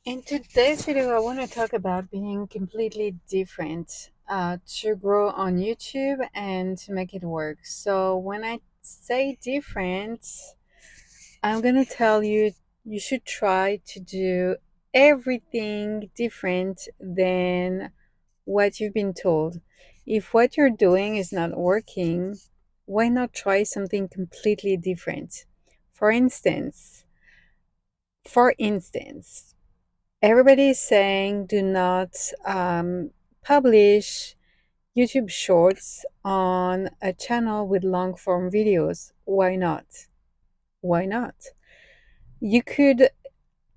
In today's video, I want to talk about being completely different to grow on YouTube and to make it work. So, when I say different, I'm going to tell you you should try to do everything different than what you've been told. If what you're doing is not working, why not try something completely different? For instance, for instance, everybody is saying do not publish YouTube shorts on a channel with long form videos. Why not? Why not? You could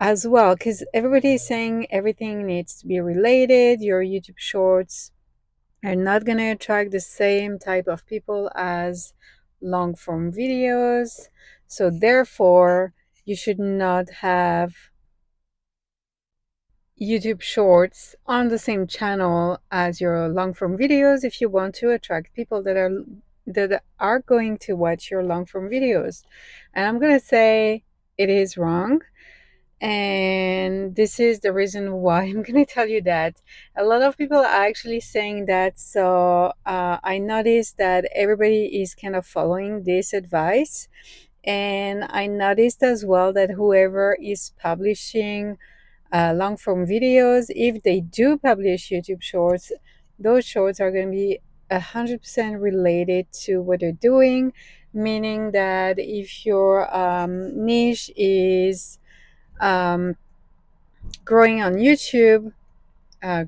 as well, because everybody is saying everything needs to be related. Your YouTube shorts are not going to attract the same type of people as long form videos. So, therefore, you should not have YouTube shorts on the same channel as your long form videos if you want to attract people that are going to watch your long form videos. And I'm going to say it is wrong. And this is the reason why I'm going to tell you that. A lot of people are actually saying that. So I noticed that everybody is kind of following this advice. And I noticed as well that whoever is publishing long form videos, if they do publish YouTube shorts, those shorts are going to be 100% related to what they're doing, meaning that if your niche is um, growing on YouTube,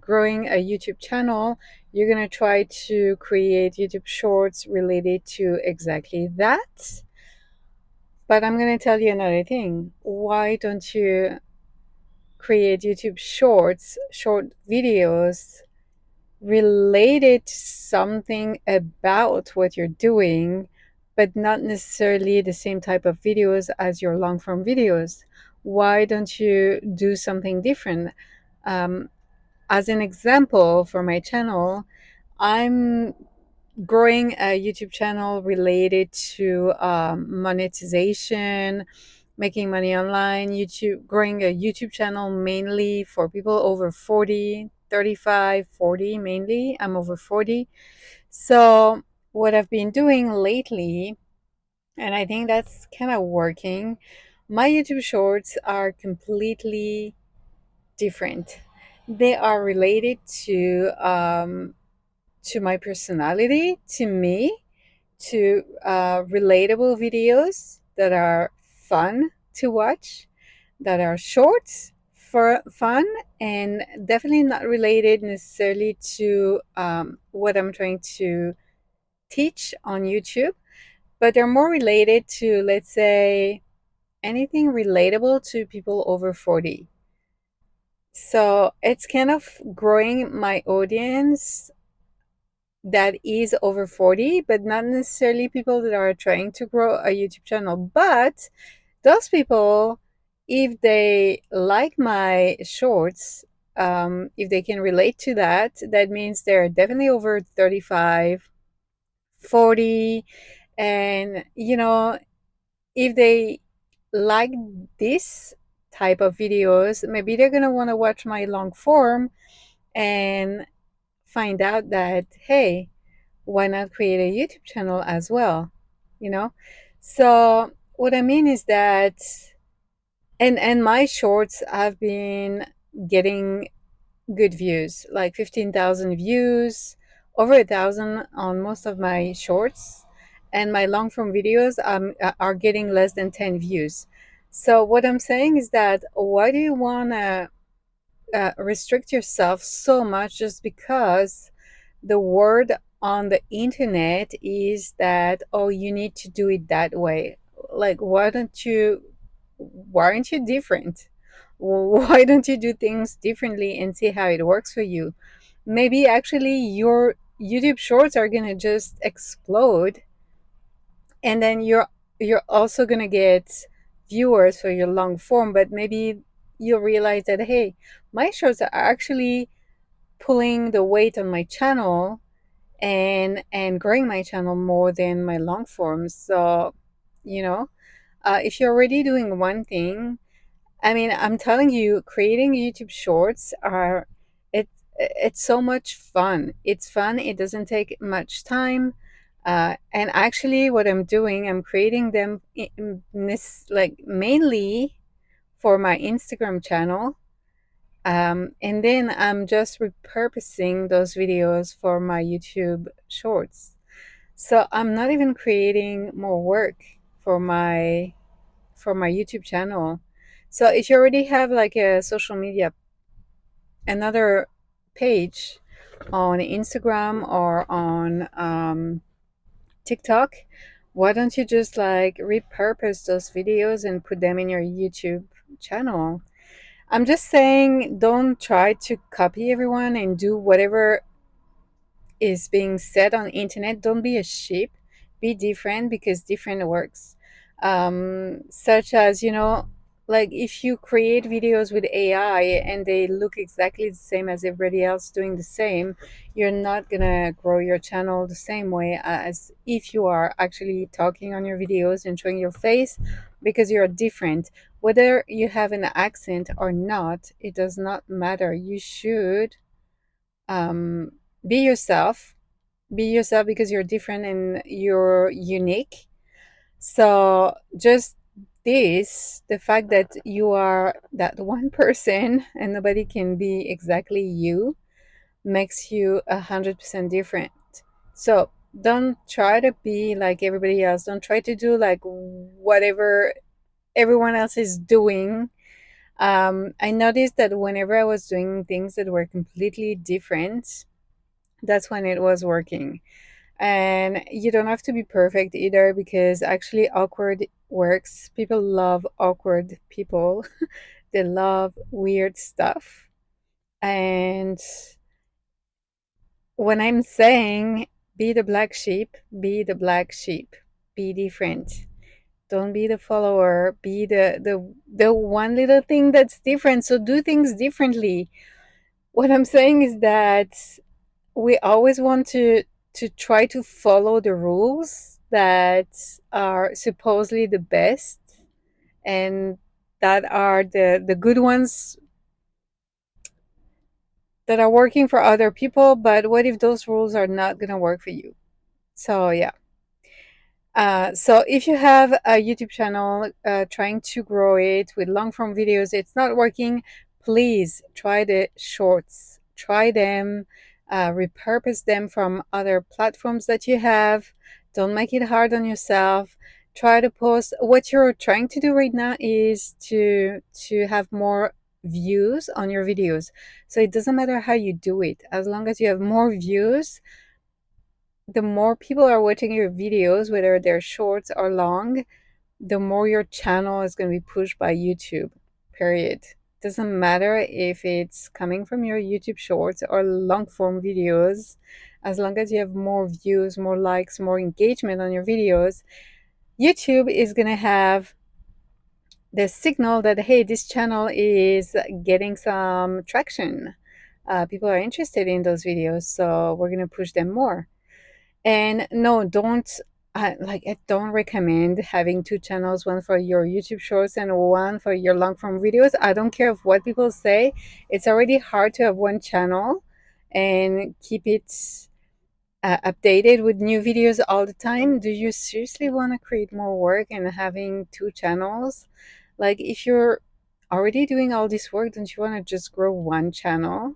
growing a YouTube channel, you're going to try to create YouTube shorts related to exactly that. But I'm going to tell you another thing. Why don't you create YouTube shorts, short videos related to something about what you're doing, but not necessarily the same type of videos as your long form videos? Why don't you do something different? Um, as an example, for my channel, I'm growing a YouTube channel related to monetization, making money online, YouTube, growing a YouTube channel mainly for people over 40, 35, 40 mainly. I'm over 40. So, what I've been doing lately, and I think that's kind of working, my YouTube shorts are completely different. They are related to my personality, to me, to relatable videos that are fun to watch, that are short for fun, and definitely not related necessarily to what I'm trying to teach on YouTube, but they're more related to, let's say, anything relatable to people over 40. So it's kind of growing my audience that is over 40, but not necessarily people that are trying to grow a YouTube channel. But those people, if they like my shorts, if they can relate to that, that means they're definitely over 35, 40. And, if they like this type of videos, maybe they're going to want to watch my long form and find out that, hey, why not create a YouTube channel as well? You know? So what I mean is that, and my shorts have been getting good views, like 15,000 views, over 1,000 on most of my shorts, and my long form videos are getting less than 10 views. So what I'm saying is that, why do you want to restrict yourself so much just because the word on the internet is that, oh, you need to do it that way? Like, why aren't you different? Why don't you do things differently and see how it works for you? Maybe actually your YouTube shorts are going to just explode, and then you're also going to get viewers for your long form, but maybe you'll realize that, hey, my shorts are actually pulling the weight on my channel and growing my channel more than my long forms. So, you know, if you're already doing one thing, I mean, I'm telling you, creating YouTube shorts are it it's so much fun. It's fun. It doesn't take much time. And actually, what I'm doing, I'm creating them in this like mainly for my Instagram channel. And then I'm just repurposing those videos for my YouTube shorts. So I'm not even creating more work for my YouTube channel. So if you already have like a social media, another page on Instagram or on TikTok, why don't you just like repurpose those videos and put them in your YouTube channel? I'm just saying, don't try to copy everyone and do whatever is being said on the internet. Don't be a sheep. Be different because different works. Such as, like if you create videos with AI and they look exactly the same as everybody else doing the same, you're not gonna grow your channel the same way as if you are actually talking on your videos and showing your face, because you're different. Whether you have an accent or not, it does not matter. You should um, be yourself. Be yourself because you're different and you're unique. So just the fact that you are that one person and nobody can be exactly you, makes you 100% different. So don't try to be like everybody else. Don't try to do like whatever everyone else is doing. I noticed that whenever I was doing things that were completely different, that's when it was working. And you don't have to be perfect either, because actually awkward works. People love awkward people. They love weird stuff. And when I'm saying be the black sheep, be the black sheep. Be different. Don't be the follower. Be the one little thing that's different. So do things differently. What I'm saying is that we always want to try to follow the rules that are supposedly the best, and that are the good ones that are working for other people. But what if those rules are not going to work for you? So yeah. So if you have a YouTube channel, trying to grow it with long form videos, it's not working, please try the shorts. Try them, repurpose them from other platforms that you have. Don't make it hard on yourself. Try to post. What you're trying to do right now is to have more views on your videos. So it doesn't matter how you do it, as long as you have more views, the more people are watching your videos, whether they're shorts or long, the more your channel is going to be pushed by YouTube. Period. Doesn't matter if it's coming from your YouTube shorts or long form videos, as long as you have more views, more likes, more engagement on your videos, YouTube is going to have the signal that, hey, this channel is getting some traction. People are interested in those videos, so we're going to push them more. And no, I don't recommend having two channels, one for your YouTube shorts and one for your long form videos. I don't care of what people say. It's already hard to have one channel and keep it updated with new videos all the time. Do you seriously want to create more work and having two channels? Like, if you're already doing all this work, don't you want to just grow one channel?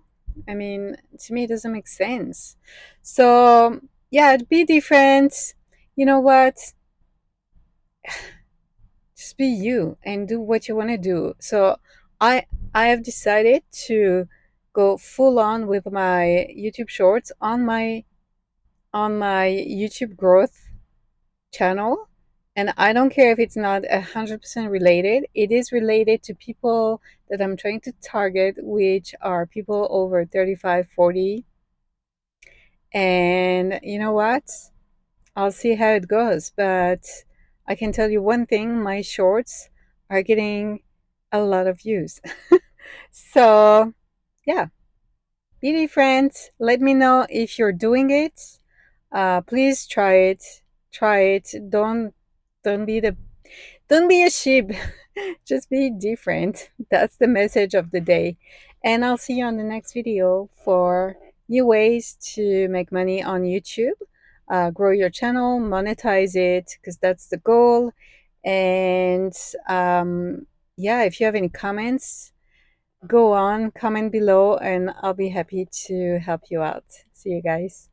I mean, to me, it doesn't make sense. So, yeah, be different. You know what? Just be you and do what you want to do. So, I I have decided to go full on with my YouTube shorts on my YouTube growth channel. And I don't care if it's not 100% related. It is related to people that I'm trying to target, which are people over 35, 40. And you know what? I'll see how it goes. But I can tell you one thing, my shorts are getting a lot of views. So, yeah, be different. Let me know if you're doing it. Please try it. Try it. Don't be Don't be a sheep. Just be different. That's the message of the day. And I'll see you on the next video for new ways to make money on YouTube. Grow your channel, monetize it, because that's the goal. And yeah, if you have any comments, go on, comment below, and I'll be happy to help you out. See you guys.